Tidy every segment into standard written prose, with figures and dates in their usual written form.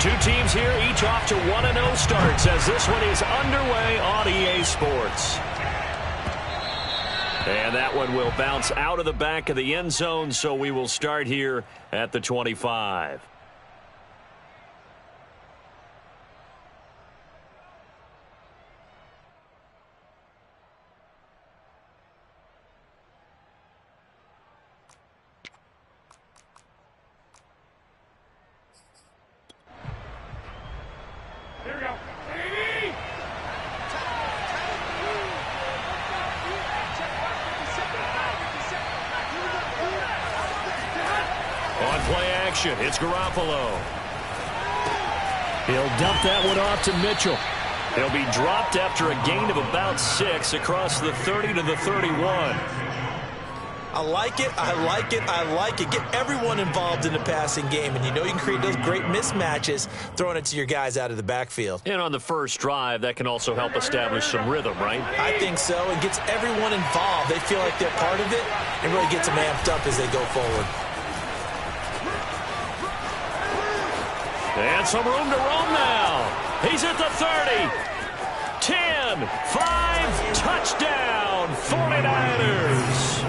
Two teams here, each off to 1-0 starts as this one is underway on EA Sports. And that one will bounce out of the back of the end zone, so we will start here at the 25. It's Garoppolo. He'll dump that one off to Mitchell. He'll be dropped after a gain of about 6 across the 30 to the 31. I like it. I like it. I like it. Get everyone involved in the passing game, and you know you can create those great mismatches throwing it to your guys out of the backfield. And on the first drive, that can also help establish some rhythm, right? I think so. It gets everyone involved. They feel like they're part of it and really gets them amped up as they go forward. And some room to roam now. He's at the 30. 10, 5, touchdown, 49ers.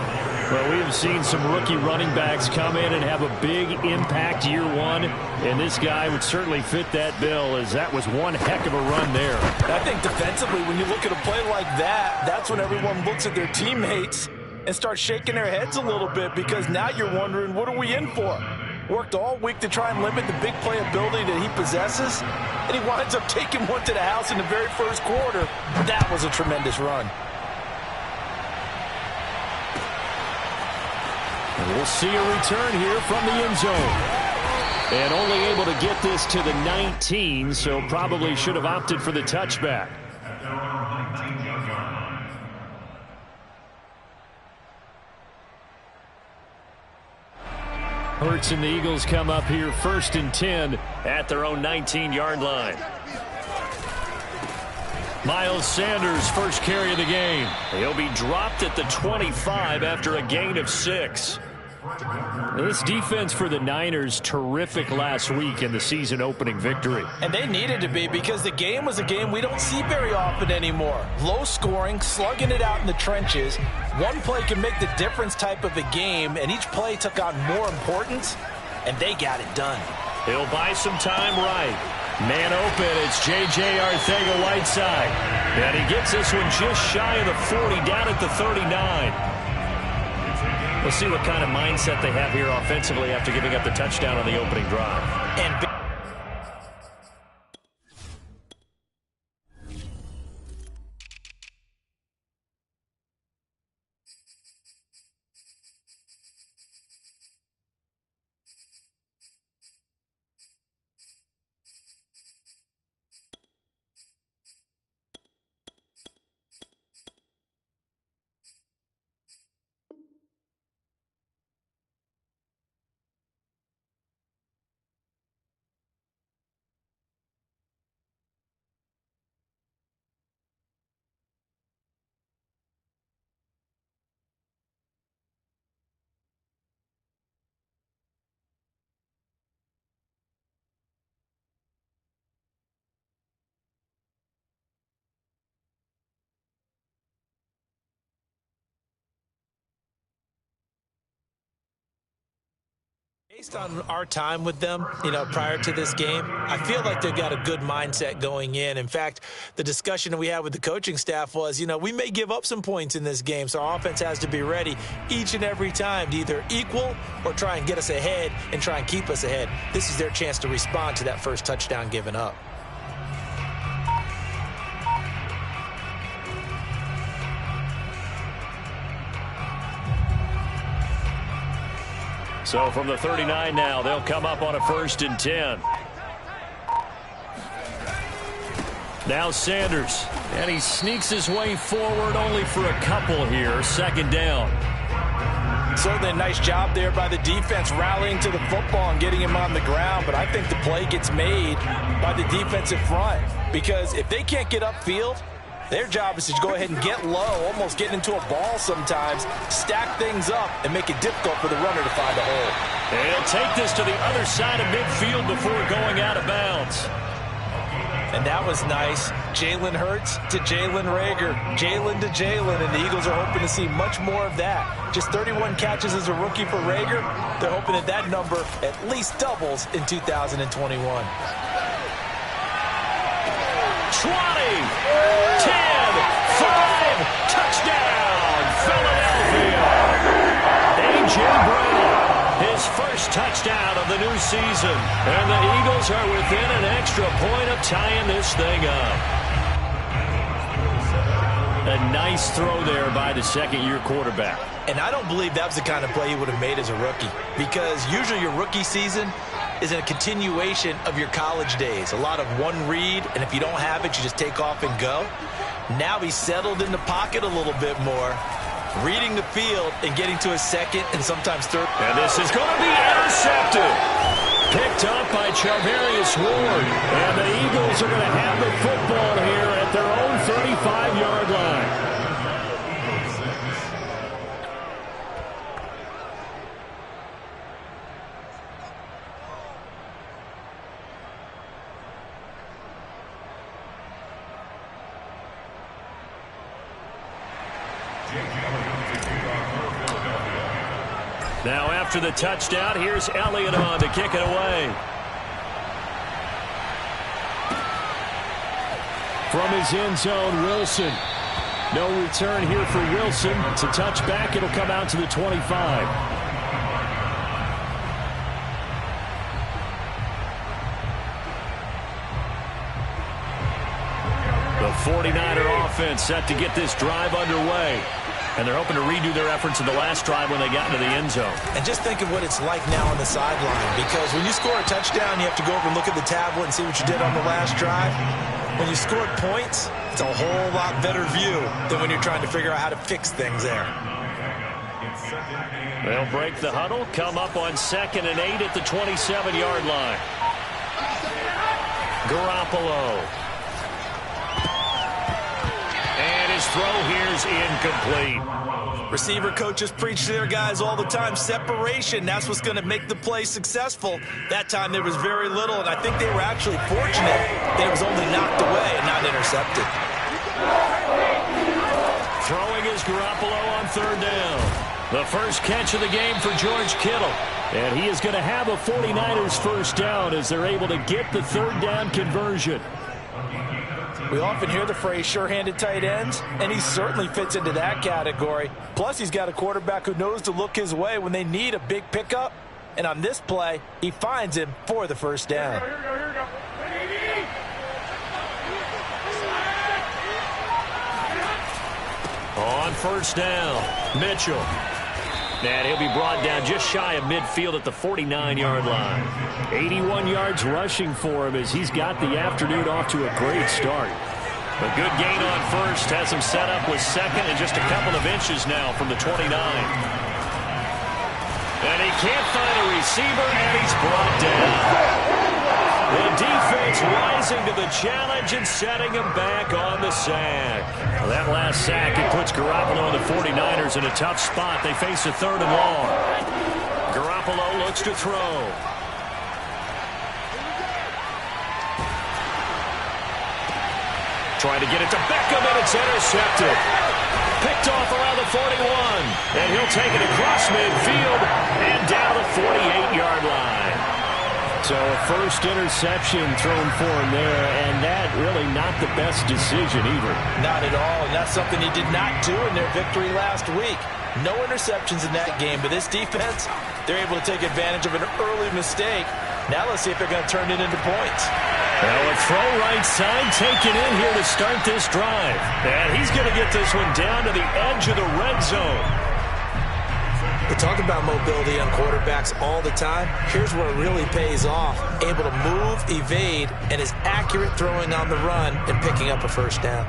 Well, we have seen some rookie running backs come in and have a big impact year one, and this guy would certainly fit that bill, as that was one heck of a run there. I think defensively, when you look at a play like that, that's when everyone looks at their teammates and starts shaking their heads a little bit, because now you're wondering, what are we in for? Worked all week to try and limit the big play ability that he possesses, and he winds up taking one to the house in the very first quarter. That was a tremendous run. And we'll see a return here from the end zone. And only able to get this to the 19, so probably should have opted for the touchback. Hurts and the Eagles come up here 1st and 10 at their own 19-yard line. Miles Sanders, first carry of the game. He'll be dropped at the 25 after a gain of 6. This defense for the Niners, terrific last week in the season opening victory. And they needed to be, because the game was a game we don't see very often anymore. Low scoring, slugging it out in the trenches. One play can make the difference type of a game, and each play took on more importance, and they got it done. He'll buy some time right. Man open, it's J.J. Arcega-Whiteside. And he gets this one just shy of the 40, down at the 39. We'll see what kind of mindset they have here offensively after giving up the touchdown on the opening drive. And based on our time with them, prior to this game, I feel like they've got a good mindset going in. In fact, the discussion that we had with the coaching staff was, we may give up some points in this game, so our offense has to be ready each and every time to either equal or try and get us ahead and try and keep us ahead. This is their chance to respond to that first touchdown given up. So from the 39 now, they'll come up on a 1st and 10. Now Sanders, and he sneaks his way forward only for a couple here. 2nd down. Certainly a nice job there by the defense rallying to the football and getting him on the ground, but I think the play gets made by the defensive front, because if they can't get upfield, their job is to go ahead and get low, almost get into a ball sometimes, stack things up, and make it difficult for the runner to find a hole. And he'll take this to the other side of midfield before going out of bounds. And that was nice. Jalen Hurts to Jalen Reagor. Jalen to Jalen, and the Eagles are hoping to see much more of that. Just 31 catches as a rookie for Reagor. They're hoping that that number at least doubles in 2021. 20, 10, 5, touchdown, Philadelphia. A.J. Brown, his first touchdown of the new season. And the Eagles are within an extra point of tying this thing up. A nice throw there by the second-year quarterback. And I don't believe that was the kind of play he would have made as a rookie, because usually your rookie season is a continuation of your college days. A lot of one read, and if you don't have it, you just take off and go. Now he's settled in the pocket a little bit more, reading the field and getting to his second and sometimes third. And this is going to be intercepted. Picked up by Charvarius Ward. And the Eagles are going to have the football here at their own 35-yard line. Now after the touchdown, here's Elliott on to kick it away. From his end zone, Wilson. No return here for Wilson. It's a touchback. It'll come out to the 25. The 49er offense set to get this drive underway. And they're hoping to redo their efforts in the last drive when they got into the end zone. And just think of what it's like now on the sideline, because when you score a touchdown, you have to go over and look at the tablet and see what you did on the last drive. When you scored points, it's a whole lot better view than when you're trying to figure out how to fix things there. They'll break the huddle, come up on 2nd and 8 at the 27-yard line. Garoppolo. And his throw here's incomplete. Receiver coaches preach to their guys all the time. Separation, that's what's going to make the play successful. That time there was very little, and I think they were actually fortunate that it was only knocked away and not intercepted. Throwing is Garoppolo on 3rd down. The first catch of the game for George Kittle. And he is going to have a 49ers first down as they're able to get the 3rd down conversion. We often hear the phrase sure-handed tight ends, and he certainly fits into that category. Plus, he's got a quarterback who knows to look his way when they need a big pickup. And on this play, he finds him for the first down. On 1st down, Mitchell. And he'll be brought down just shy of midfield at the 49-yard line. 81 yards rushing for him as he's got the afternoon off to a great start. A good gain on 1st, has him set up with 2nd and just a couple of inches now from the 29. And he can't find a receiver, and he's brought down. The defense rising to the challenge and setting him back on the sack. Well, that last sack, it puts Garoppolo and the 49ers in a tough spot. They face a 3rd and long. Garoppolo looks to throw. Trying to get it to Beckham, and it's intercepted. Picked off around the 41. And he'll take it across midfield and down the 48-yard line. So a first interception thrown for him there, and that really not the best decision either. Not at all, and that's something he did not do in their victory last week. No interceptions in that game, but this defense, they're able to take advantage of an early mistake. Now let's see if they're going to turn it into points. Well, a throw right side taken in here to start this drive. And he's going to get this one down to the edge of the red zone. We talk about mobility on quarterbacks all the time. Here's where it really pays off. Able to move, evade, and is accurate throwing on the run and picking up a first down.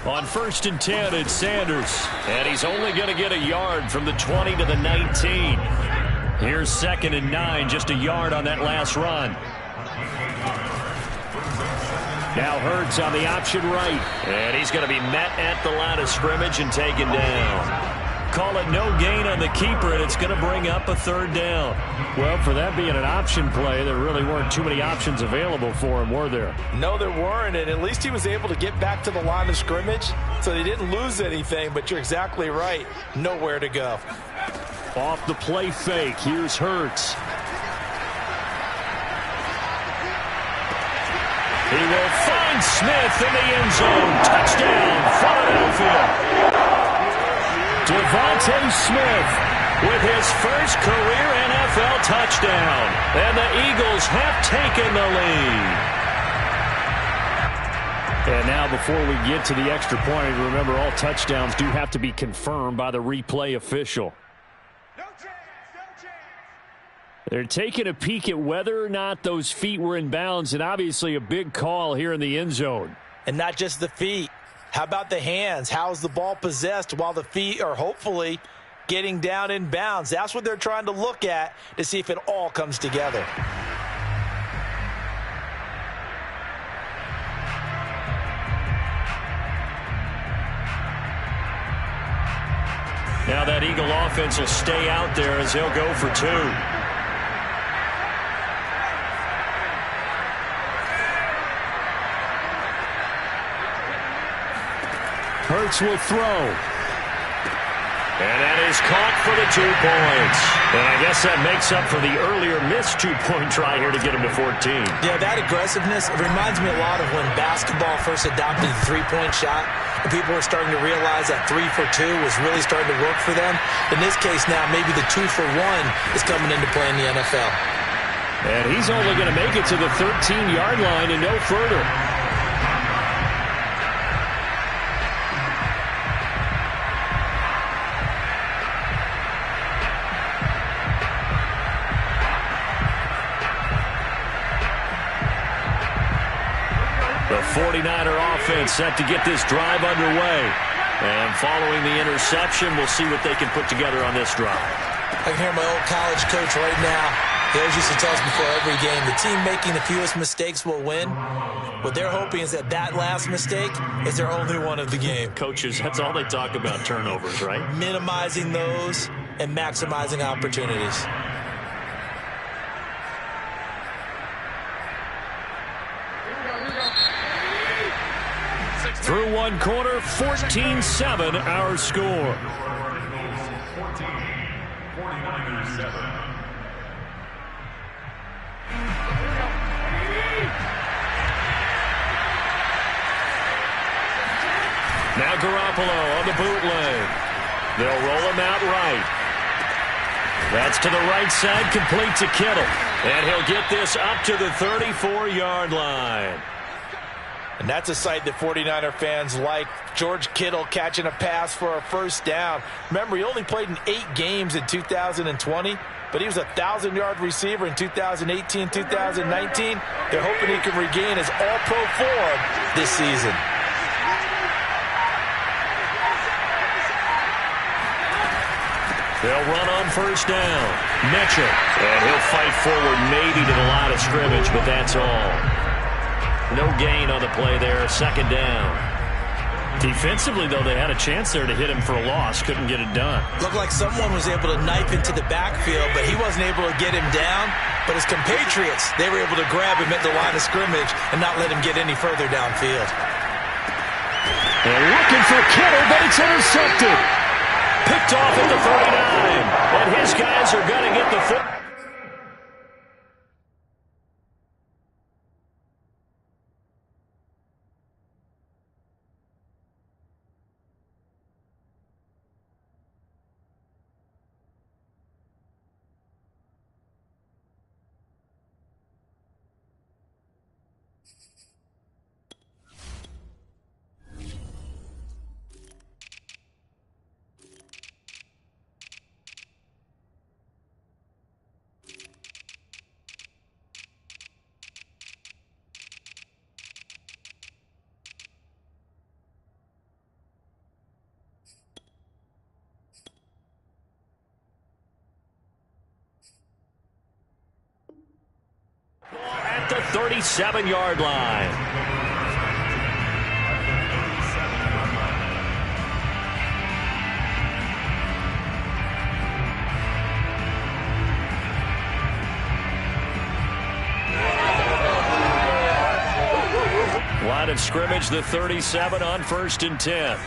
On 1st and 10, it's Sanders. And he's only going to get a yard from the 20 to the 19. Here's 2nd and 9, just a yard on that last run. Now Hurts on the option right. And he's going to be met at the line of scrimmage and taken down. Call it no gain on the keeper, and it's going to bring up a 3rd down. Well, for that being an option play, there really weren't too many options available for him, were there? No, there weren't, and at least he was able to get back to the line of scrimmage, so they didn't lose anything, but you're exactly right. Nowhere to go. Off the play fake, here's Hurts. He will find Smith in the end zone. Touchdown, Philadelphia. Devontae Smith with his first career NFL touchdown. And the Eagles have taken the lead. And now before we get to the extra point, remember all touchdowns do have to be confirmed by the replay official. They're taking a peek at whether or not those feet were in bounds, and obviously a big call here in the end zone. And not just the feet. How about the hands? How's the ball possessed while the feet are hopefully getting down in bounds? That's what they're trying to look at to see if it all comes together. Now that Eagle offense will stay out there as he'll go for 2. Hurts will throw. And that is caught for the 2 points. And I guess that makes up for the earlier missed 2-point try here to get him to 14. Yeah, that aggressiveness, it reminds me a lot of when basketball first adopted the 3-point shot. And people were starting to realize that 3 for 2 was really starting to work for them. In this case now, maybe the 2 for 1 is coming into play in the NFL. And he's only going to make it to the 13-yard line and no further. The 49er offense set to get this drive underway. And following the interception, we'll see what they can put together on this drive. I can hear my old college coach right now. He always used to tell us before every game, the team making the fewest mistakes will win. What they're hoping is that that last mistake is their only one of the game. Coaches, that's all they talk about, turnovers, right? Minimizing those and maximizing opportunities. Through one quarter, 14-7 our score. Now Garoppolo on the bootleg. They'll roll him out right. That's to the right side, complete to Kittle. And he'll get this up to the 34-yard line. And that's a sight that 49er fans like. George Kittle catching a pass for a first down. Remember, he only played in 8 games in 2020, but he was a 1,000-yard receiver in 2018, 2019. They're hoping he can regain his all-pro form this season. They'll run on first down. Mitchell. And he'll fight forward maybe to the line of scrimmage, but that's all. No gain on the play there. Second down. Defensively, though, they had a chance there to hit him for a loss. Couldn't get it done. Looked like someone was able to knife into the backfield, but he wasn't able to get him down. But his compatriots, they were able to grab him at the line of scrimmage and not let him get any further downfield. And looking for Kittle, but it's intercepted. Picked off at the 39. And his guys are going to get the foot. At the 37-yard line. scrimmage, the 37 on 1st and 10.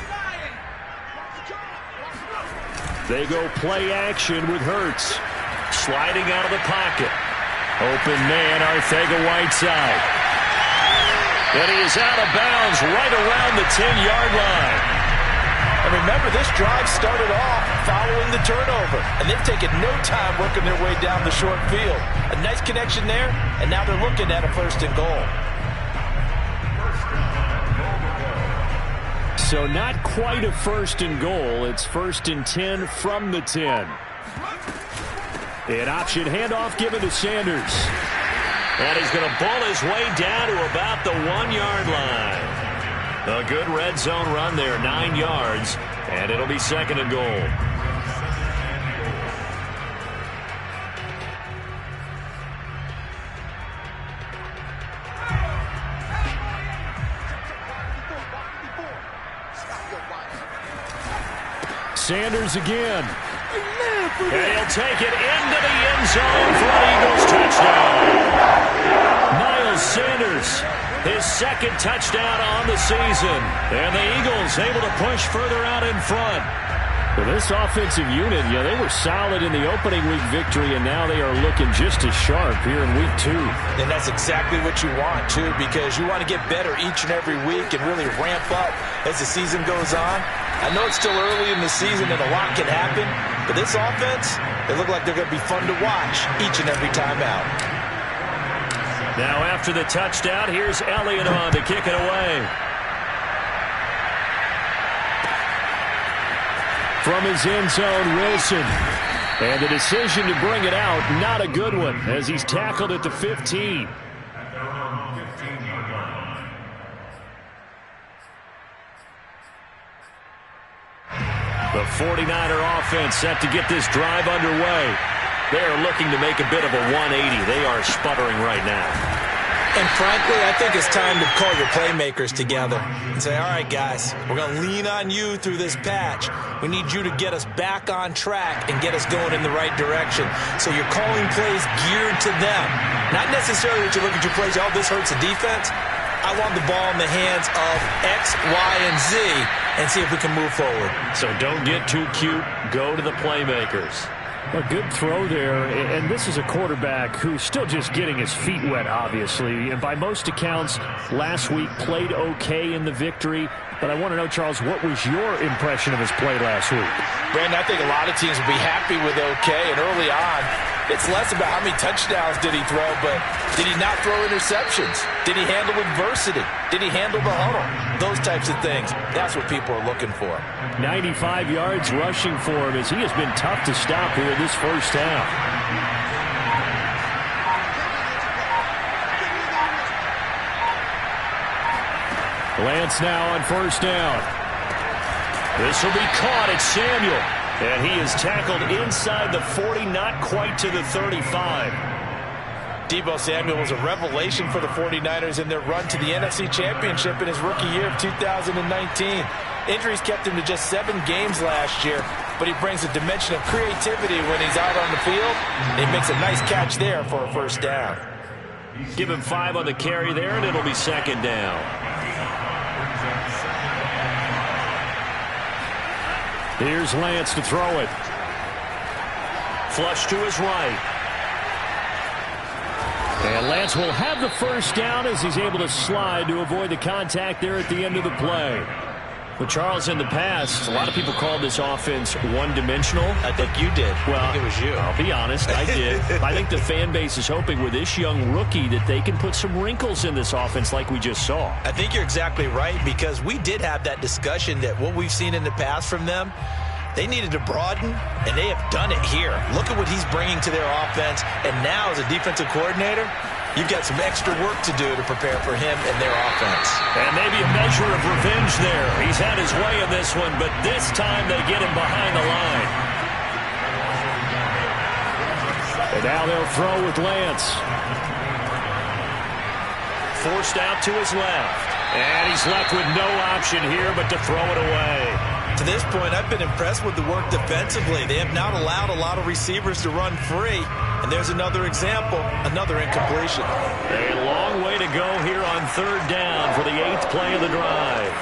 They go play action with Hurts. Sliding out of the pocket. Open man, Arcega-Whiteside. And he is out of bounds right around the 10-yard line. And remember, this drive started off following the turnover. And they've taken no time working their way down the short field. A nice connection there, and now they're looking at a 1st and goal. So not quite a 1st and goal. It's 1st and 10 from the 10. An option handoff given to Sanders. And he's going to bull his way down to about the 1-yard line. A good red zone run there, 9 yards, and it'll be 2nd and goal. Sanders again. And he'll take it into the end zone for an Eagles touchdown. Miles Sanders, his 2nd touchdown on the season. And the Eagles able to push further out in front. Well, this offensive unit, they were solid in the opening week victory, and now they are looking just as sharp here in week 2. And that's exactly what you want, too, because you want to get better each and every week and really ramp up as the season goes on. I know it's still early in the season and a lot can happen, but this offense, they look like they're going to be fun to watch each and every time out. Now after the touchdown, here's Elliott on to kick it away. From his end zone, Wilson. And the decision to bring it out, not a good one, as he's tackled at the 15. The 49er offense set to get this drive underway. They are looking to make a bit of a 180. They are sputtering right now. And frankly, I think it's time to call your playmakers together and say, all right, guys, we're going to lean on you through this patch. We need you to get us back on track and get us going in the right direction. So you're calling plays geared to them. Not necessarily that you look at your plays, oh, this hurts the defense. I want the ball in the hands of X, Y, and Z and see if we can move forward. So don't get too cute. Go to the playmakers. A good throw there, and this is a quarterback who's still just getting his feet wet, obviously. And by most accounts, last week played okay in the victory. But I want to know, Charles, what was your impression of his play last week? Brandon, I think a lot of teams will be happy with okay. And early on, it's less about how many touchdowns did he throw, but did he not throw interceptions? Did he handle adversity? Did he handle the huddle? Those types of things. That's what people are looking for. 95 yards rushing for him as he has been tough to stop here in this first half. Lance now on 1st down. This will be caught at Samuel. And he is tackled inside the 40, not quite to the 35. Deebo Samuel was a revelation for the 49ers in their run to the NFC Championship in his rookie year of 2019. Injuries kept him to just 7 games last year, but he brings a dimension of creativity when he's out on the field. He makes a nice catch there for a 1st down. Give him 5 on the carry there, and it'll be 2nd down. Here's Lance to throw it. Flush to his right. And Lance will have the 1st down as he's able to slide to avoid the contact there at the end of the play. But Charles, in the past, a lot of people called this offense one-dimensional. I think you did. Well, I think it was you. I'll be honest, I did. I think the fan base is hoping with this young rookie that they can put some wrinkles in this offense like we just saw. I think you're exactly right, because we did have that discussion that what we've seen in the past from them, they needed to broaden, and they have done it here. Look at what he's bringing to their offense, and now as a defensive coordinator, you've got some extra work to do to prepare for him and their offense. And maybe a measure of revenge there. He's had his way in this one, but this time they get him behind the line. And now they'll throw with Lance. Forced out to his left. And he's left with no option here but to throw it away. To this point, I've been impressed with the work defensively. They have not allowed a lot of receivers to run free. And there's another example, another incompletion. A long way to go here on third down for the 8th play of the drive.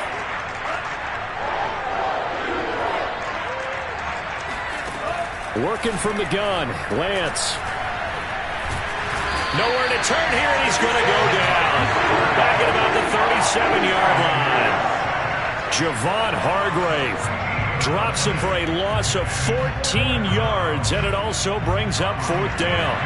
Working from the gun, Lance. Nowhere to turn here, and he's going to go down. Back at about the 37-yard line. Javon Hargrave drops him for a loss of 14 yards, and it also brings up 4th down.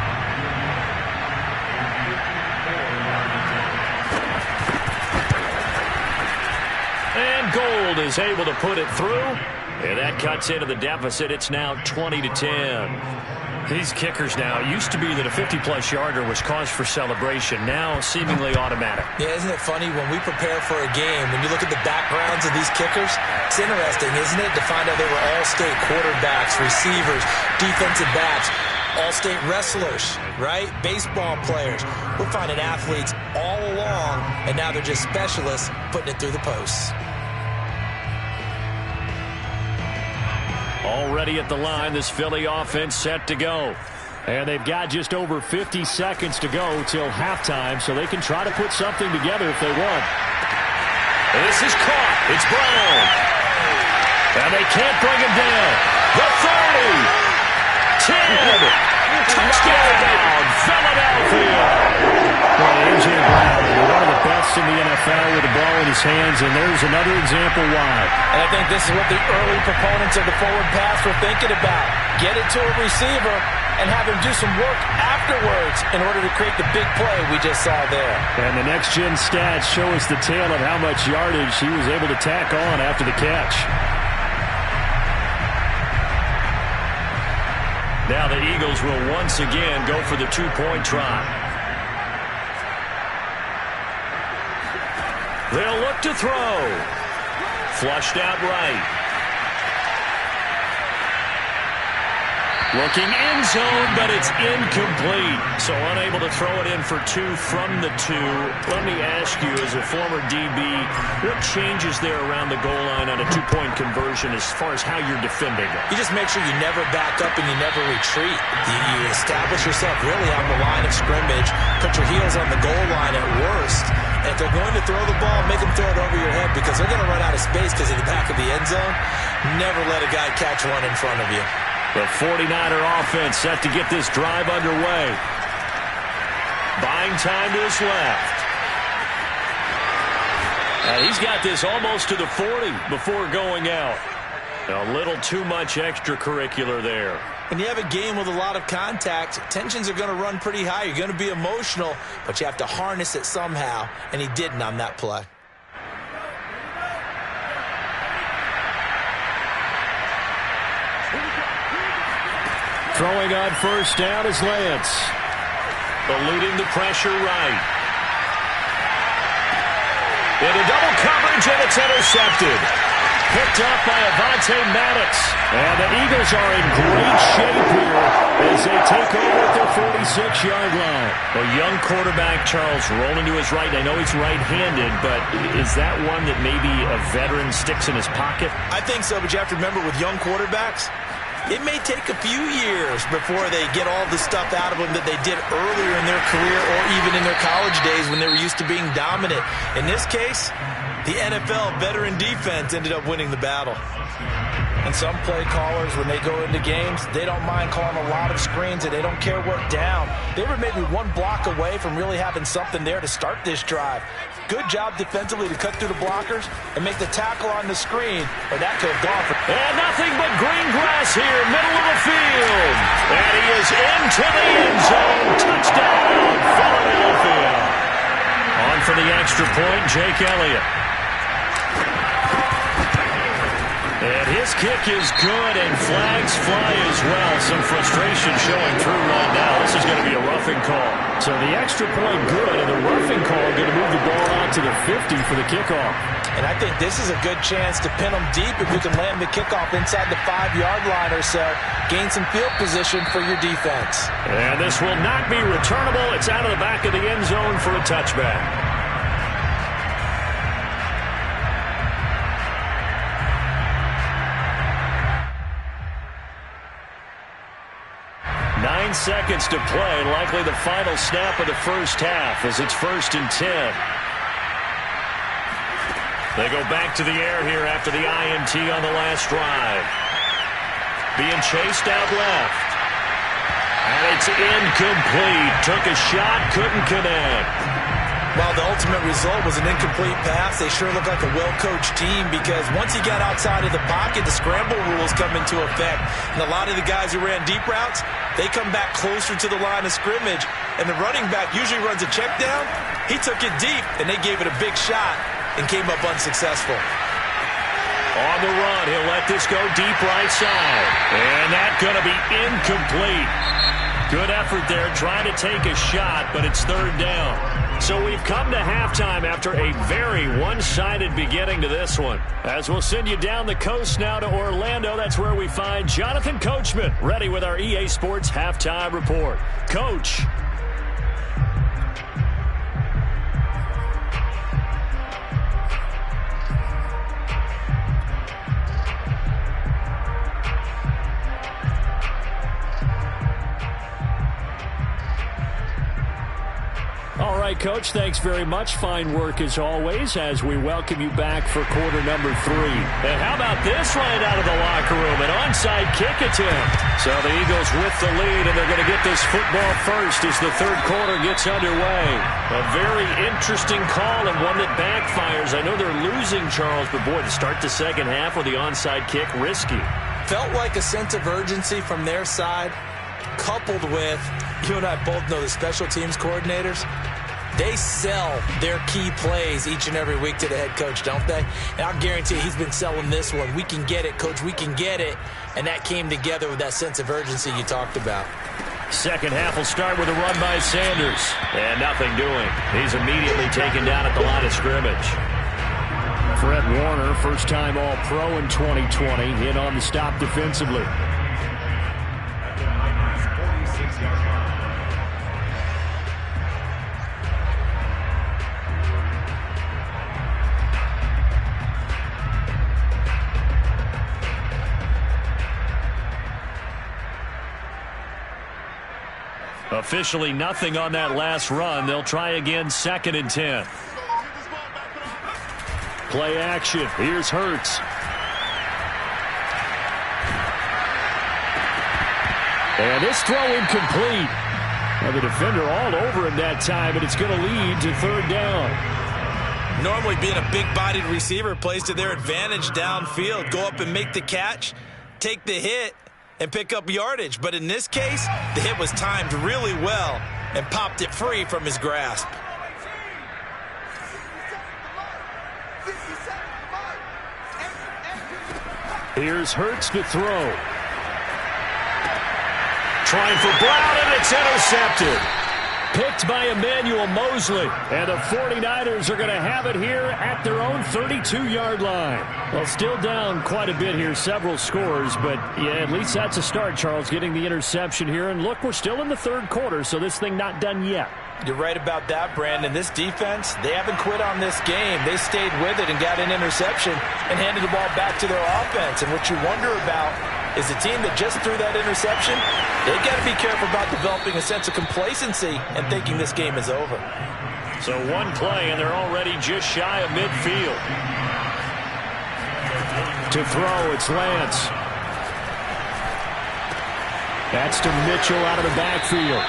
And Gold is able to put it through, and that cuts into the deficit. It's now 20-10. These kickers now, used to be that a 50-plus yarder was cause for celebration. Now seemingly automatic. Yeah, isn't it funny when we prepare for a game, when you look at the backgrounds of these kickers, it's interesting, isn't it, to find out they were all-state quarterbacks, receivers, defensive backs, all-state wrestlers, right? Baseball players. We're finding athletes all along, and now they're just specialists putting it through the posts. Already at the line, this Philly offense set to go. And they've got just over 50 seconds to go till halftime, so they can try to put something together if they want. This is caught. It's Brown. And they can't bring him down. The 30. 10. Touchdown, Philadelphia. Well, A.J. Brown, one of the best in the NFL with the ball in his hands, and there's another example why. And I think this is what the early proponents of the forward pass were thinking about. Get it to a receiver and have him do some work afterwards in order to create the big play we just saw there. And the next-gen stats show us the tale of how much yardage he was able to tack on after the catch. Now the Eagles will once again go for the two-point try. They'll look to throw. Flushed out right. Looking end zone, but it's incomplete. So unable to throw it in for 2 from the 2. Let me ask you, as a former DB, what changes there around the goal line on a two-point conversion as far as how you're defending it? You just make sure you never back up and you never retreat. You establish yourself really on the line of scrimmage, put your heels on the goal line at worst. And if they're going to throw the ball, make them throw it over your head because they're going to run out of space because of the back of the end zone. Never let a guy catch one in front of you. The 49er offense set to get this drive underway. Buying time to his left. And he's got this almost to the 40 before going out. A little too much extracurricular there. When you have a game with a lot of contact, tensions are going to run pretty high. You're going to be emotional, but you have to harness it somehow, and he didn't on that play. Throwing on first down is Lance. Eluding the pressure right. Into double coverage, and it's intercepted. Picked up by Avonte Maddox. And the Eagles are in great shape here as they take over at their 46-yard line. A young quarterback, Charles, rolling to his right. I know he's right-handed, but is that one that maybe a veteran sticks in his pocket? I think so, but you have to remember with young quarterbacks, it may take a few years before they get all the stuff out of them that they did earlier in their career or even in their college days when they were used to being dominant. In this case, the NFL veteran defense ended up winning the battle. And some play callers, when they go into games, they don't mind calling a lot of screens and they don't care what down. They were maybe one block away from really having something there to start this drive. Good job defensively to cut through the blockers and make the tackle on the screen, or that could have gone for... And nothing but green grass here, middle of the field. And he is into the end zone. Touchdown, Philadelphia. On for the extra point, Jake Elliott. And his kick is good, and flags fly as well. Some frustration showing through right now. This is going to be a roughing call. So the extra point good, and the roughing call going to move the ball out to the 50 for the kickoff. And I think this is a good chance to pin them deep if you can land the kickoff inside the 5-yard line or so. Gain some field position for your defense. And this will not be returnable. It's out of the back of the end zone for a touchback. 9 seconds to play, likely the final snap of the first half as it's 1st and 10. They go back to the air here after the INT on the last drive. Being chased out left. And it's incomplete. Took a shot, couldn't connect. Well, the ultimate result was an incomplete pass. They sure look like a well-coached team because once you get outside of the pocket, the scramble rules come into effect. And a lot of the guys who ran deep routes, they come back closer to the line of scrimmage. And the running back usually runs a check down. He took it deep, and they gave it a big shot and came up unsuccessful. On the run, he'll let this go deep right side. And that's going to be incomplete. Good effort there trying to take a shot, but it's 3rd down. So we've come to halftime after a very one-sided beginning to this one. As we'll send you down the coast now to Orlando, that's where we find Jonathan Coachman ready with our EA Sports Halftime Report. Coach. All right, Coach, thanks very much. Fine work as always as we welcome you back for quarter number 3. And how about this right out of the locker room? An onside kick attempt. So the Eagles with the lead, and they're going to get this football first as the 3rd quarter gets underway. A very interesting call and one that backfires. I know they're losing, Charles, but boy, to start the second half with the onside kick, risky. Felt like a sense of urgency from their side, coupled with, you and I both know the special teams coordinators, they sell their key plays each and every week to the head coach, don't they? And I'll guarantee he's been selling this one. We can get it, Coach. We can get it. And that came together with that sense of urgency you talked about. Second half will start with a run by Sanders. And nothing doing. He's immediately taken down at the line of scrimmage. Fred Warner, first-time All-Pro in 2020, in on the stop defensively. Officially nothing on that last run. They'll try again, 2nd and 10. Play action. Here's Hurts. And this throw incomplete. And the defender all over him that time, but it's going to lead to 3rd down. Normally being a big-bodied receiver plays to their advantage downfield. Go up and make the catch, take the hit, and pick up yardage. But in this case, the hit was timed really well and popped it free from his grasp. Here's Hurts to throw. Trying for Brown, and it's intercepted. Picked by Emmanuel Mosley. And the 49ers are going to have it here at their own 32-yard line. Well, still down quite a bit here, several scores. But, yeah, at least that's a start, Charles, getting the interception here. And, look, we're still in the 3rd quarter, so this thing not done yet. You're right about that, Brandon. This defense, they haven't quit on this game. They stayed with it and got an interception and handed the ball back to their offense. And what you wonder about is the team that just threw that interception, they've got to be careful about developing a sense of complacency and thinking this game is over. So one play, and they're already just shy of midfield. To throw, it's Lance. That's to Mitchell out of the backfield.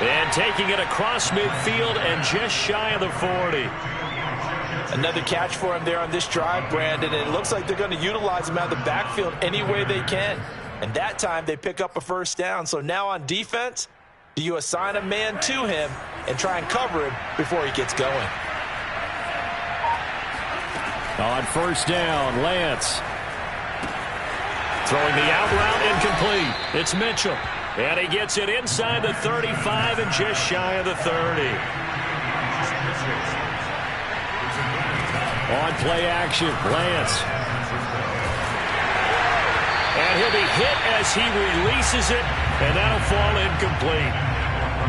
And taking it across midfield and just shy of the 40. Another catch for him there on this drive, Brandon, and it looks like they're going to utilize him out of the backfield any way they can. And that time they pick up a 1st down. So now on defense, do you assign a man to him and try and cover him before he gets going? On 1st down, Lance. Throwing the out route incomplete. It's Mitchell. And he gets it inside the 35 and just shy of the 30. On play action, Lance. And he'll be hit as he releases it, and that'll fall incomplete.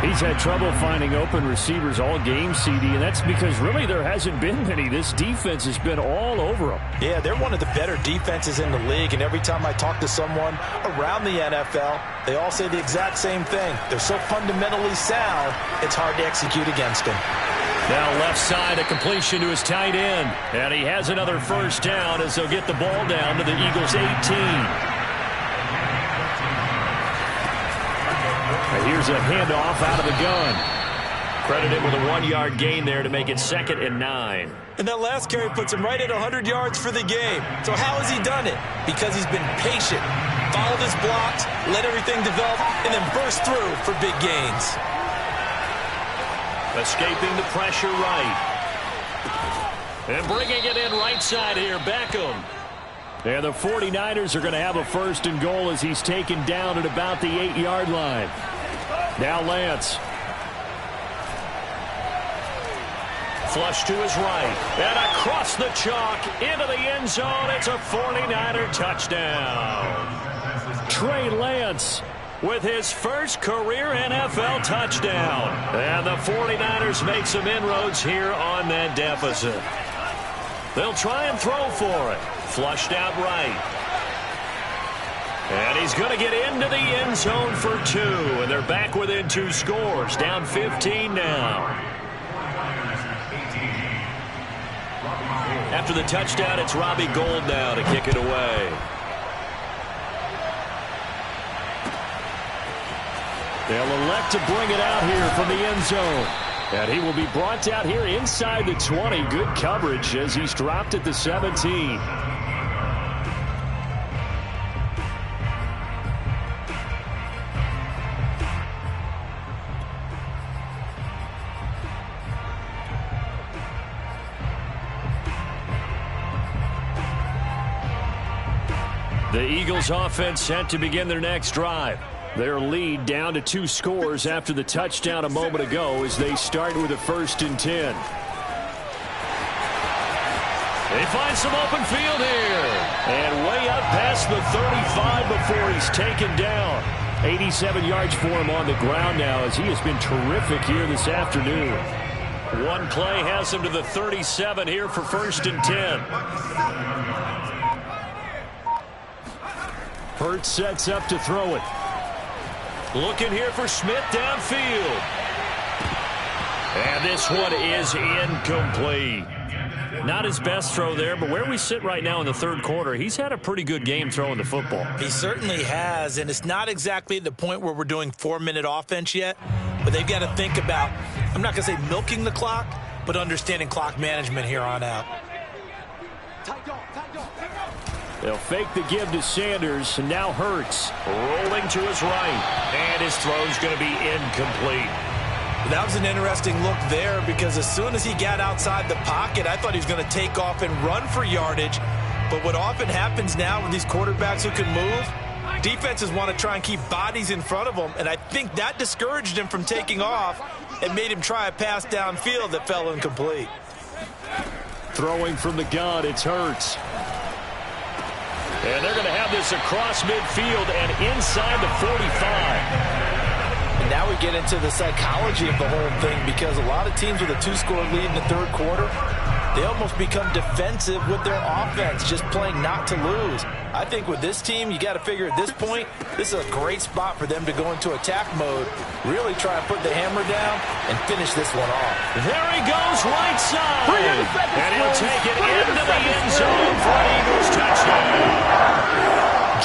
He's had trouble finding open receivers all game, CD, and that's because really there hasn't been many. This defense has been all over him. Yeah, they're one of the better defenses in the league, and every time I talk to someone around the NFL, they all say the exact same thing. They're so fundamentally sound, it's hard to execute against them. Now left side, a completion to his tight end, and he has another first down as they'll get the ball down to the Eagles' 18. Here's a handoff out of the gun. Credited with a 1-yard gain there to make it 2nd and 9. And that last carry puts him right at 100 yards for the game. So how has he done it? Because he's been patient, followed his blocks, let everything develop, and then burst through for big gains. Escaping the pressure right. And bringing it in right side here, Beckham. And the 49ers are going to have a 1st and goal as he's taken down at about the 8-yard line. Now Lance. Flush to his right. And across the chalk into the end zone. It's a 49er touchdown. Trey Lance with his first career NFL touchdown. And the 49ers make some inroads here on that deficit. They'll try and throw for it. Flushed out right. And he's going to get into the end zone for 2. And they're back within 2 scores. Down 15 now. After the touchdown, it's Robbie Gould now to kick it away. They'll elect to bring it out here from the end zone. And he will be brought out here inside the 20. Good coverage as he's dropped at the 17. The Eagles offense set to begin their next drive. Their lead down to 2 scores after the touchdown a moment ago as they start with a 1st and 10. They find some open field here. And way up past the 35 before he's taken down. 87 yards for him on the ground now as he has been terrific here this afternoon. One play has him to the 37 here for 1st and 10. Hurts sets up to throw it. Looking here for Smith downfield. And this one is incomplete. Not his best throw there, but where we sit right now in the 3rd quarter, he's had a pretty good game throwing the football. He certainly has, and it's not exactly at the point where we're doing 4-minute offense yet, but they've got to think about, I'm not going to say milking the clock, but understanding clock management here on out. They'll fake the give to Sanders, and now Hurts rolling to his right, and his throw's going to be incomplete. That was an interesting look there because as soon as he got outside the pocket, I thought he was going to take off and run for yardage. But what often happens now with these quarterbacks who can move, defenses want to try and keep bodies in front of them, and I think that discouraged him from taking off and made him try a pass downfield that fell incomplete. Throwing from the gun, it's Hurts. And they're going to have this across midfield and inside the 45. And now we get into the psychology of the whole thing because a lot of teams with a 2-score lead in the 3rd quarter, they almost become defensive with their offense, just playing not to lose. I think with this team, you got to figure at this point, this is a great spot for them to go into attack mode, really try and put the hammer down and finish this one off. There he goes, right side. And he'll take it into the end zone for an Eagles touchdown.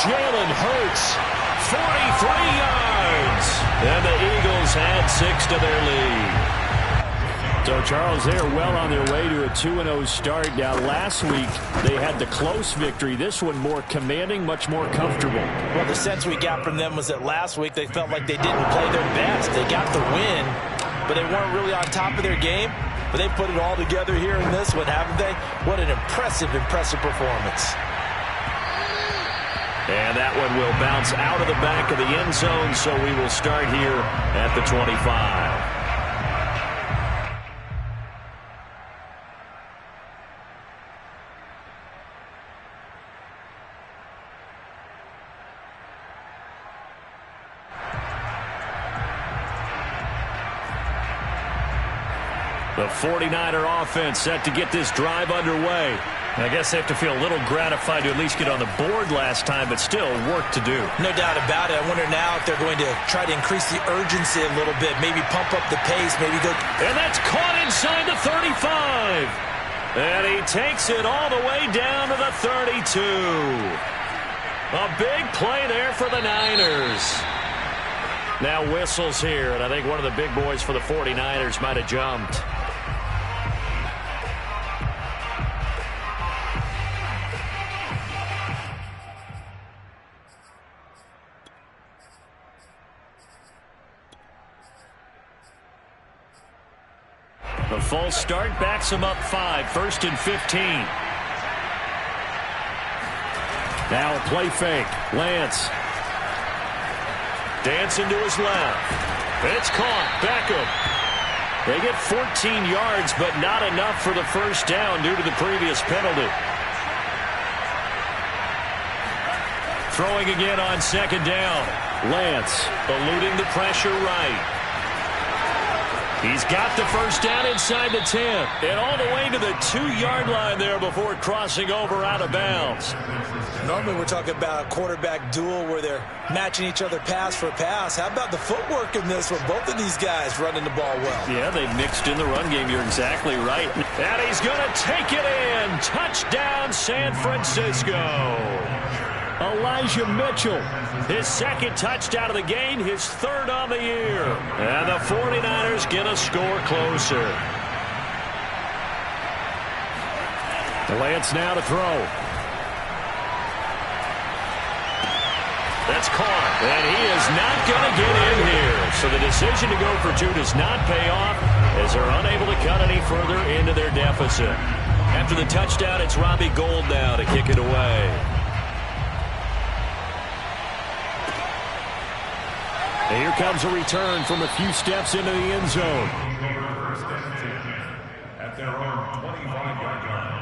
Jalen Hurts, 43 yards. And the Eagles add 6 to their lead. So, Charles, they are well on their way to a 2-0 start. Now, last week, they had the close victory. This one more commanding, much more comfortable. Well, the sense we got from them was that last week they felt like they didn't play their best. They got the win, but they weren't really on top of their game. But they put it all together here in this one, haven't they? What an impressive performance. And that one will bounce out of the back of the end zone, so we will start here at the 25. The 49er offense set to get this drive underway. I guess they have to feel a little gratified to at least get on the board last time, but still work to do. No doubt about it. I wonder now if they're going to try to increase the urgency a little bit, maybe pump up the pace, maybe go. And that's caught inside the 35. And he takes it all the way down to the 32. A big play there for the Niners. Now whistles here, and I think one of the big boys for the 49ers might have jumped. The false start backs him up 5, 1st and 15. Now a play fake. Lance. Dancing to his left. It's caught. Beckham. They get 14 yards, but not enough for the first down due to the previous penalty. Throwing again on 2nd down. Lance eluding the pressure right. He's got the first down inside the 10. And all the way to the 2-yard line there before crossing over out of bounds. Normally we're talking about a quarterback duel where they're matching each other pass for pass. How about the footwork in this with both of these guys running the ball well? Yeah, they mixed in the run game. You're exactly right. And he's going to take it in. Touchdown, San Francisco. Elijah Mitchell, his 2nd touchdown of the game, his 3rd on the year. And the 49ers get a score closer. Lance now to throw. That's caught. And he is not going to get in here. So the decision to go for 2 does not pay off as they're unable to cut any further into their deficit. After the touchdown, it's Robbie Gould now to kick it away. And here comes a return from a few steps into the end zone. At their own 25-yard line.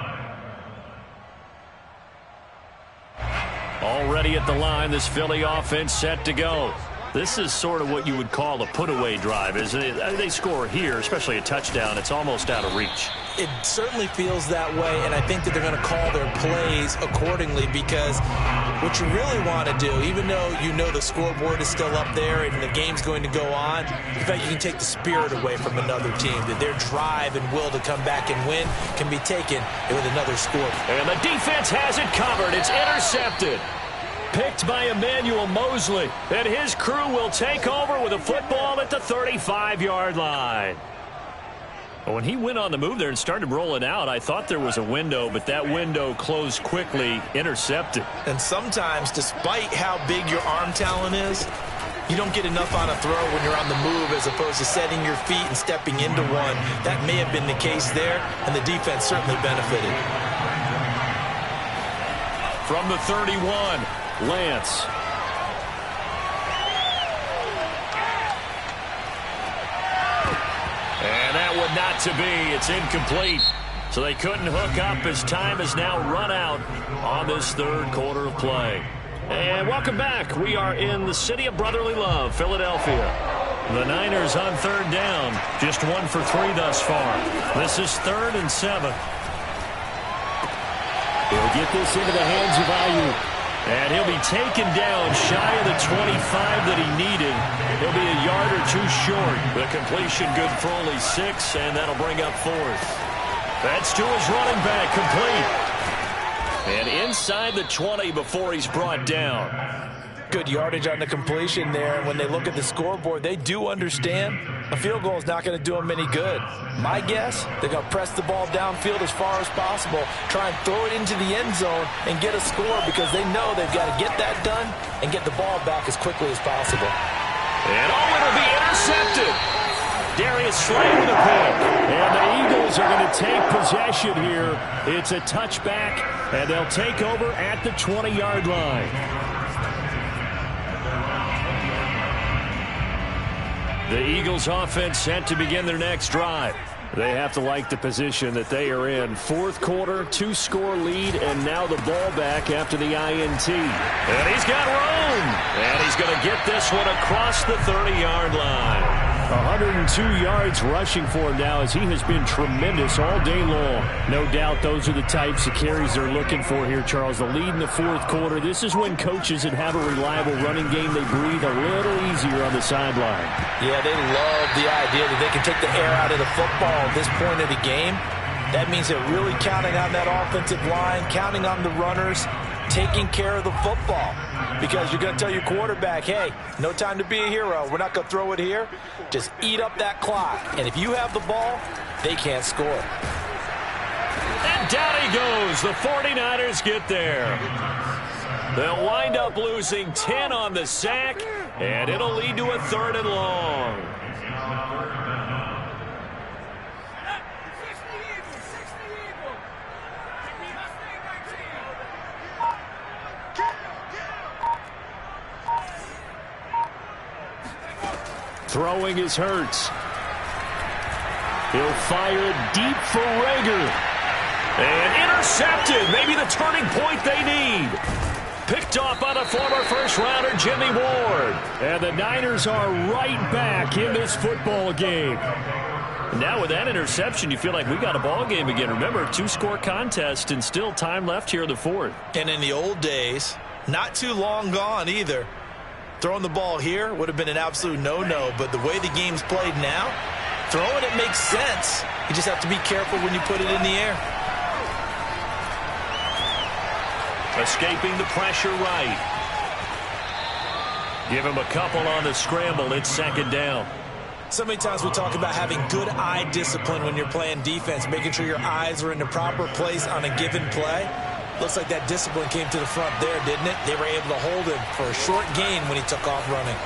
Already at the line, this Philly offense set to go. This is sort of what you would call a put-away drive, isn't it? They score here, especially a touchdown. It's almost out of reach. It certainly feels that way, and I think that they're going to call their plays accordingly because what you really want to do, even though you know the scoreboard is still up there and the game's going to go on, in fact, you can take the spirit away from another team, that their drive and will to come back and win can be taken with another score. And the defense has it covered. It's intercepted. Picked by Emmanuel Mosley. And his crew will take over with a football at the 35-yard line. When he went on the move there and started rolling out, I thought there was a window, but that window closed quickly, intercepted. And sometimes, despite how big your arm talent is, you don't get enough on a throw when you're on the move as opposed to setting your feet and stepping into one. That may have been the case there, and the defense certainly benefited. From the 31, Lance. And that would not to be. It's incomplete. So they couldn't hook up as time has now run out on this 3rd quarter of play. And welcome back. We are in the city of brotherly love, Philadelphia. The Niners on 3rd down. Just 1 for 3 thus far. This is 3rd and 7. He'll get this into the hands of Ayuk. And he'll be taken down shy of the 25 that he needed. He'll be a yard or 2 short. The completion good for only 6, and that'll bring up 4th. That's to his running back, complete. And inside the 20 before he's brought down. Good yardage on the completion there. And when they look at the scoreboard, they do understand a field goal is not going to do them any good. My guess, they're going to press the ball downfield as far as possible, try and throw it into the end zone and get a score because they know they've got to get that done and get the ball back as quickly as possible. And it'll be intercepted. Darius Slay with a pick. And the Eagles are going to take possession here. It's a touchback, and they'll take over at the 20-yard line. The Eagles offense set to begin their next drive. They have to like the position that they are in. 4th quarter, 2-score lead, and now the ball back after the INT. And he's got room. And he's going to get this one across the 30-yard line. 102 yards rushing for him now as he has been tremendous all day long. No doubt those are the types of carries they're looking for here, Charles. The lead in the fourth quarter. This is when coaches that have a reliable running game, they breathe a little easier on the sideline. Yeah, they love the idea that they can take the air out of the football at this point of the game. That means they're really counting on that offensive line, counting on the runners, taking care of the football. Because you're going to tell your quarterback, hey, no time to be a hero. We're not going to throw it here. Just eat up that clock. And if you have the ball, they can't score. And down he goes. The 49ers get there. They'll wind up losing 10 on the sack, and it'll lead to a 3rd and long. Throwing is Hurts. He'll fire deep for Rager. And intercepted. Maybe the turning point they need. Picked off by the former first-rounder Jimmy Ward. And the Niners are right back in this football game. Now with that interception, you feel like we got a ball game again. Remember, 2-score contest and still time left here in the fourth. And in the old days, not too long gone either, throwing the ball here would have been an absolute no-no, but the way the game's played now, throwing it makes sense. You just have to be careful when you put it in the air. Escaping the pressure right. Give him a couple on the scramble. It's 2nd down. So many times we talk about having good eye discipline when you're playing defense, making sure your eyes are in the proper place on a given play. Looks like that discipline came to the front there, didn't it? They were able to hold him for a short gain when he took off running.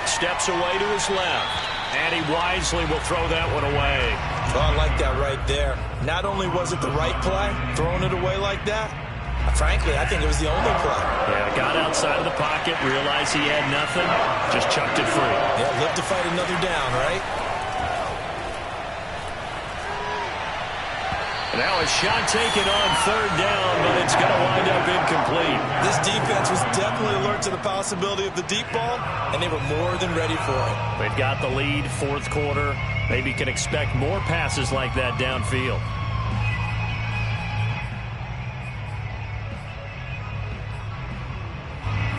Steps away to his left. And he wisely will throw that one away. Oh, I like that right there. Not only was it the right play, throwing it away like that, frankly, I think it was the only play. Yeah, got outside of the pocket, realized he had nothing, just chucked it free. Yeah, live to fight another down, right? Now a shot taken on 3rd down, but it's going to wind up incomplete. This defense was definitely alert to the possibility of the deep ball, and they were more than ready for it. They've got the lead, 4th quarter. Maybe can expect more passes like that downfield.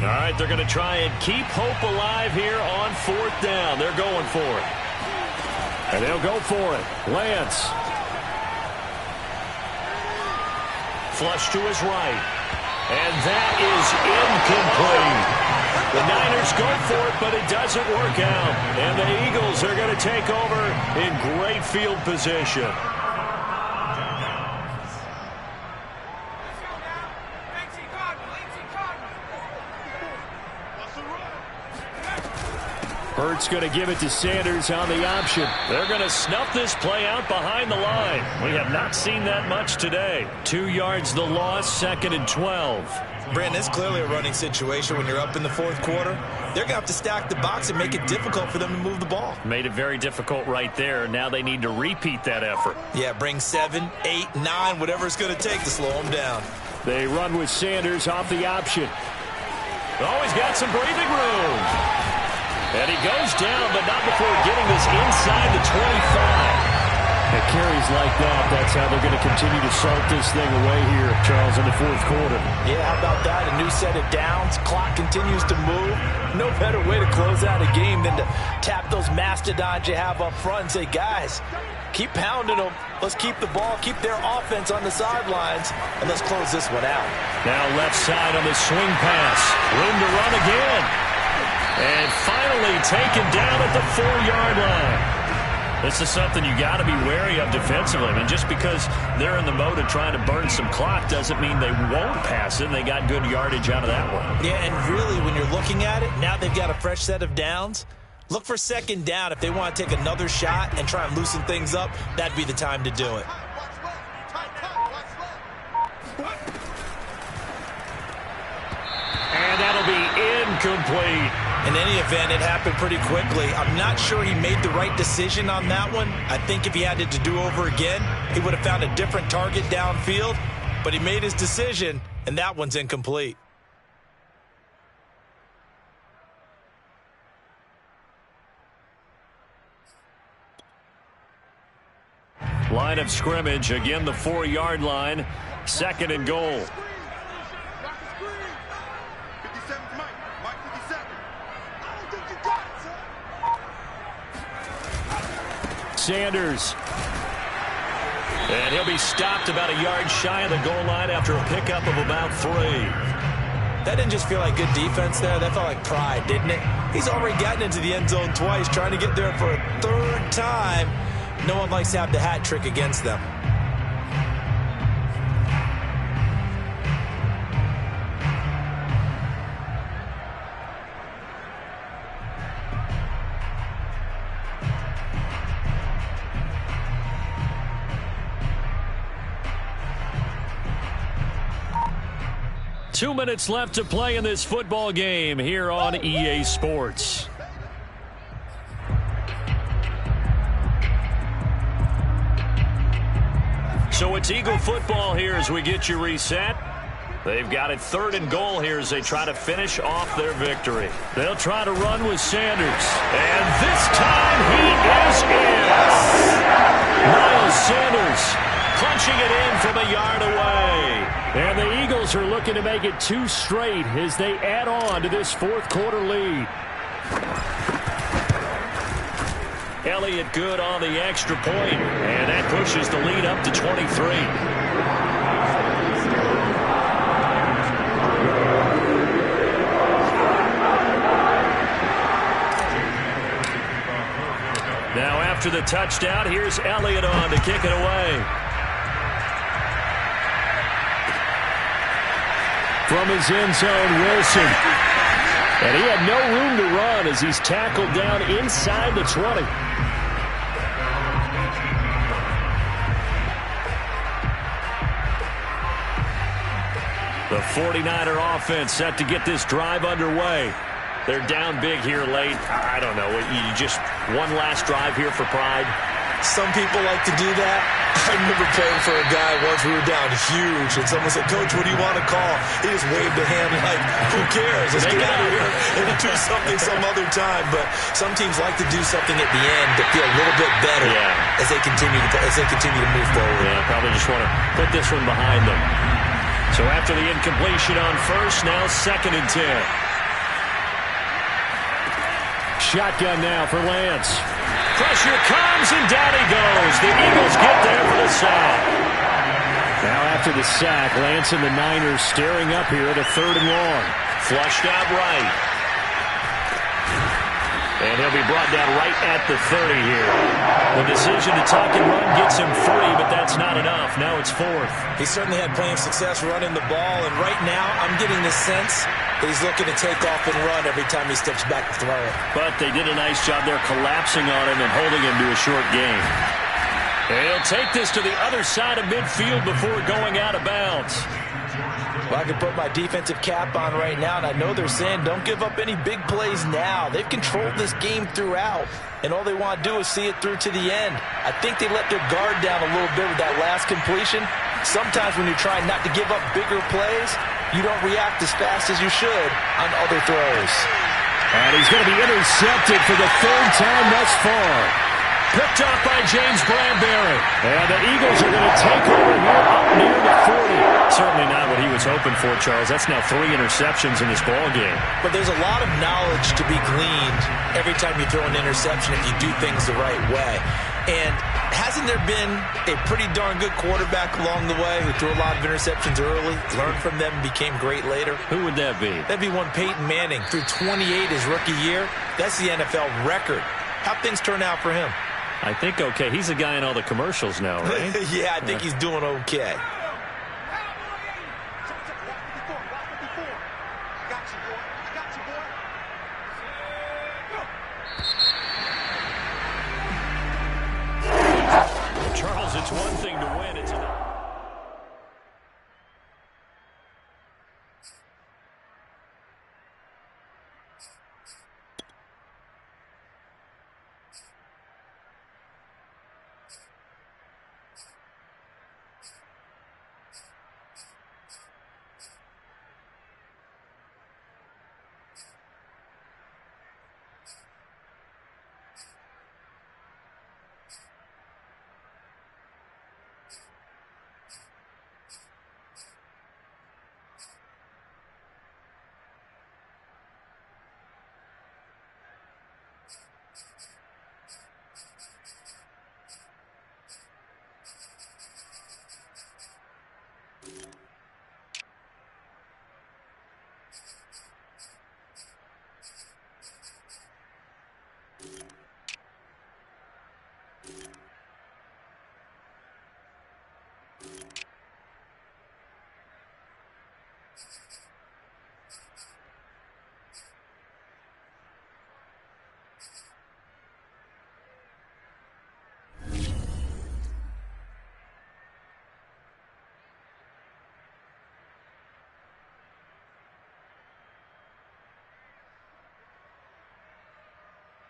All right, they're going to try and keep hope alive here on 4th down. They're going for it. And they'll go for it. Lance. Flush to his right. And that is incomplete. The Niners go for it, but it doesn't work out. And the Eagles are going to take over in great field position. Hurts going to give it to Sanders on the option. They're going to snuff this play out behind the line. We have not seen that much today. 2 yards the loss, 2nd and 12. Brandon, it's clearly a running situation when you're up in the 4th quarter. They're going to have to stack the box and make it difficult for them to move the ball. Made it very difficult right there. Now they need to repeat that effort. Yeah, bring 7, 8, 9, whatever it's going to take to slow them down. They run with Sanders off the option. Always got some breathing room. And he goes down, but not before getting this inside the 25. At carries like that, that's how they're going to continue to salt this thing away here, Charles, in the 4th quarter. Yeah, how about that? A new set of downs. Clock continues to move. No better way to close out a game than to tap those mastodons you have up front and say, guys, keep pounding them. Let's keep the ball, keep their offense on the sidelines, and let's close this one out. Now left side on the swing pass. Room to run again. And finally taken down at the 4-yard line. This is something you got to be wary of defensively. I mean, just because they're in the mode of trying to burn some clock doesn't mean they won't pass it. They got good yardage out of that one. Yeah, and really, when you're looking at it, now they've got a fresh set of downs. Look for 2nd down. If they want to take another shot and try and loosen things up, that'd be the time to do it. And that'll be incomplete. In any event, it happened pretty quickly. I'm not sure he made the right decision on that one. I think if he had it to do over again, he would have found a different target downfield. But he made his decision, and that one's incomplete. Line of scrimmage, again the 4-yard line, 2nd and goal. Sanders. And he'll be stopped about a yard shy of the goal line after a pickup of about 3. That didn't just feel like good defense there. That felt like pride, didn't it? He's already gotten into the end zone twice, trying to get there for a 3rd time. No one likes to have the hat trick against them. Two minutes left to play in this football game here on EA Sports. So it's Eagle football here as we get you reset. They've got it 3rd and goal here as they try to finish off their victory. They'll try to run with Sanders. And this time he is in. Miles Sanders punching it in from a yard away. And the Eagles are looking to make it 2 straight as they add on to this 4th quarter lead. Elliott good on the extra point, and that pushes the lead up to 23. Now after the touchdown, here's Elliott on to kick it away. From his end zone, Wilson. And he had no room to run as he's tackled down inside the 20. The 49er offense set to get this drive underway. They're down big here late. I don't know. You just one last drive here for pride. Some people like to do that. I remember playing for a guy once. We were down huge, and someone said, "Coach, what do you want to call?" He just waved a hand like, "Who cares? Let's get out of here and do something some other time." But some teams like to do something at the end to feel a little bit better as they continue to move forward. Yeah, probably just want to put this one behind them. So after the incompletion on 1st, now 2nd and 10. Shotgun now for Lance. Pressure comes, and down he goes. The Eagles get there for the sack. Now after the sack, Lance and the Niners staring up here at a 3rd and long. Flushed out right. And he'll be brought down right at the 30 here. The decision to tuck and run gets him free, but that's not enough. Now it's 4th. He certainly had plenty of success running the ball, and right now I'm getting the sense that he's looking to take off and run every time he steps back to throw it. But they did a nice job there collapsing on him and holding him to a short gain. And he'll take this to the other side of midfield before going out of bounds. Well, I can put my defensive cap on right now, and I know they're saying don't give up any big plays now. They've controlled this game throughout, and all they want to do is see it through to the end. I think they let their guard down a little bit with that last completion. Sometimes when you're trying not to give up bigger plays, you don't react as fast as you should on other throws. And he's going to be intercepted for the 3rd time thus far. Picked off by James Bradbury. And the Eagles are going to take over here up near the 40. Certainly not what he was hoping for, Charles. That's now 3 interceptions in this ball game. But there's a lot of knowledge to be gleaned every time you throw an interception if you do things the right way. And hasn't there been a pretty darn good quarterback along the way who threw a lot of interceptions early, learned from them, and became great later? Who would that be? That'd be one Peyton Manning. Threw 28 his rookie year. That's the NFL record. How'd things turn out for him? I think okay. He's a guy in all the commercials now, right? Yeah, I think he's doing okay. Charles, it's one thing to win. It's another.